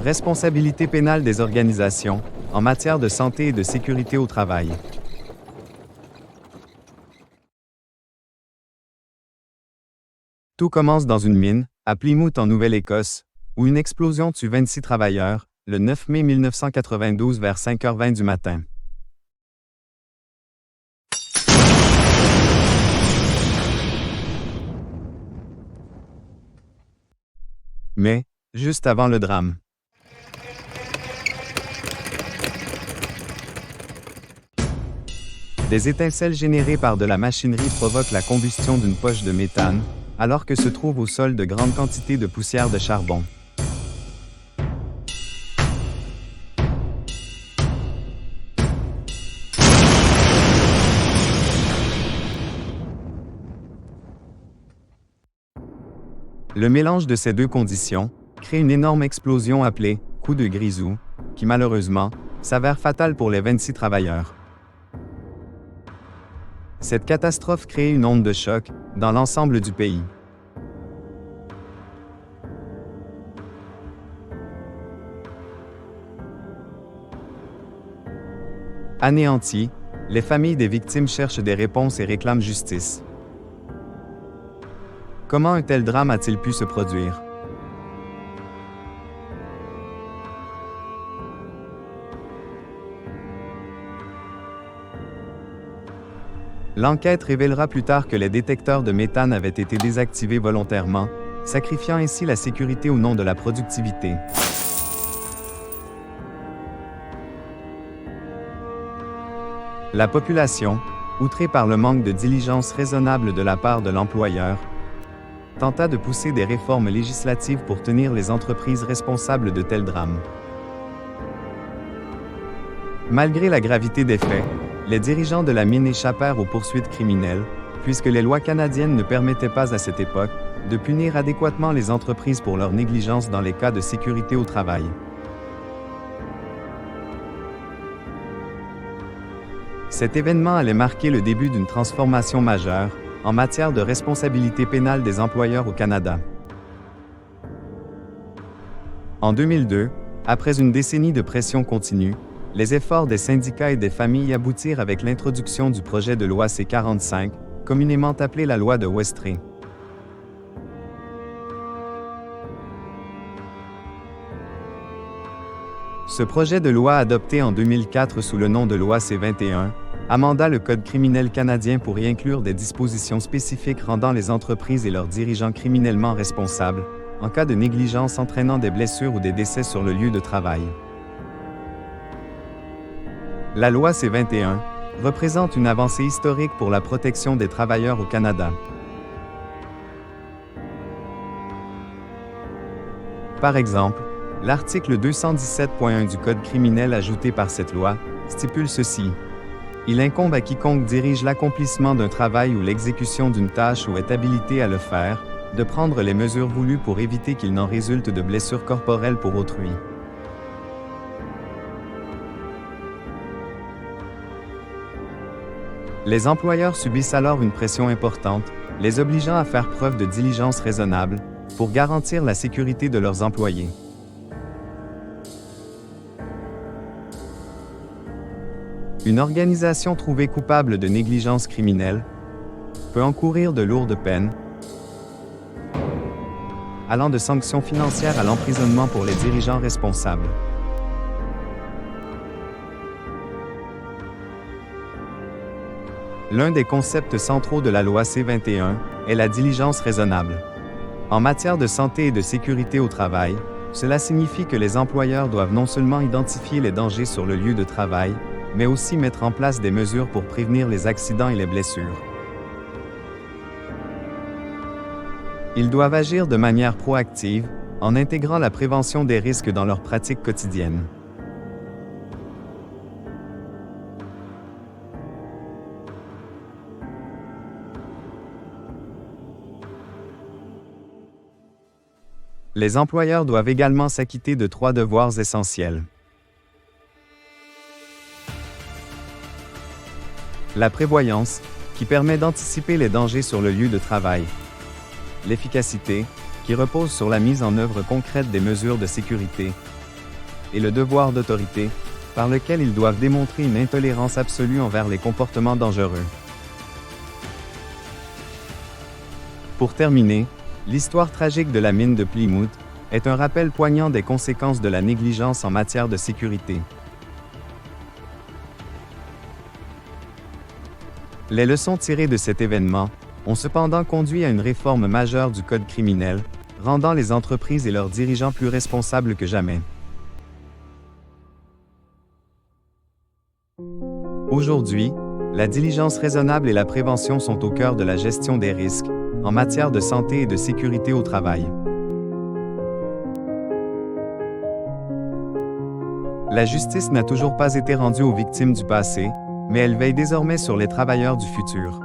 Responsabilité pénale des organisations en matière de santé et de sécurité au travail. Tout commence dans une mine, à Plymouth en Nouvelle-Écosse, où une explosion tue 26 travailleurs, le 9 mai 1992 vers 5h20 du matin. Mais, juste avant le drame. Des étincelles générées par de la machinerie provoquent la combustion d'une poche de méthane, alors que se trouvent au sol de grandes quantités de poussière de charbon. Le mélange de ces deux conditions crée une énorme explosion appelée « coup de grisou », qui malheureusement s'avère fatale pour les 26 travailleurs. Cette catastrophe crée une onde de choc dans l'ensemble du pays. Anéanties, les familles des victimes cherchent des réponses et réclament justice. Comment un tel drame a-t-il pu se produire? L'enquête révélera plus tard que les détecteurs de méthane avaient été désactivés volontairement, sacrifiant ainsi la sécurité au nom de la productivité. La population, outrée par le manque de diligence raisonnable de la part de l'employeur, tenta de pousser des réformes législatives pour tenir les entreprises responsables de tels drames. Malgré la gravité des faits, les dirigeants de la mine échappèrent aux poursuites criminelles, puisque les lois canadiennes ne permettaient pas à cette époque de punir adéquatement les entreprises pour leur négligence dans les cas de sécurité au travail. Cet événement allait marquer le début d'une transformation majeure en matière de responsabilité pénale des employeurs au Canada. En 2002, après une décennie de pression continue, les efforts des syndicats et des familles aboutirent avec l'introduction du projet de loi C-45, communément appelé la loi de Westray. Ce projet de loi adopté en 2004 sous le nom de loi C-21 amenda le Code criminel canadien pour y inclure des dispositions spécifiques rendant les entreprises et leurs dirigeants criminellement responsables, en cas de négligence entraînant des blessures ou des décès sur le lieu de travail. La loi C-21 représente une avancée historique pour la protection des travailleurs au Canada. Par exemple, l'article 217.1 du Code criminel ajouté par cette loi stipule ceci. Il incombe à quiconque dirige l'accomplissement d'un travail ou l'exécution d'une tâche ou est habilité à le faire, de prendre les mesures voulues pour éviter qu'il n'en résulte de blessures corporelles pour autrui. Les employeurs subissent alors une pression importante, les obligeant à faire preuve de diligence raisonnable pour garantir la sécurité de leurs employés. Une organisation trouvée coupable de négligence criminelle peut encourir de lourdes peines, allant de sanctions financières à l'emprisonnement pour les dirigeants responsables. L'un des concepts centraux de la loi C-21 est la diligence raisonnable. En matière de santé et de sécurité au travail, cela signifie que les employeurs doivent non seulement identifier les dangers sur le lieu de travail, mais aussi mettre en place des mesures pour prévenir les accidents et les blessures. Ils doivent agir de manière proactive, en intégrant la prévention des risques dans leurs pratiques quotidiennes. Les employeurs doivent également s'acquitter de 3 devoirs essentiels. La prévoyance, qui permet d'anticiper les dangers sur le lieu de travail. L'efficacité, qui repose sur la mise en œuvre concrète des mesures de sécurité. et le devoir d'autorité, par lequel ils doivent démontrer une intolérance absolue envers les comportements dangereux. Pour terminer, l'histoire tragique de la mine de Plymouth est un rappel poignant des conséquences de la négligence en matière de sécurité. Les leçons tirées de cet événement ont cependant conduit à une réforme majeure du Code criminel, rendant les entreprises et leurs dirigeants plus responsables que jamais. Aujourd'hui, la diligence raisonnable et la prévention sont au cœur de la gestion des risques, en matière de santé et de sécurité au travail. La justice n'a toujours pas été rendue aux victimes du passé, mais elle veille désormais sur les travailleurs du futur.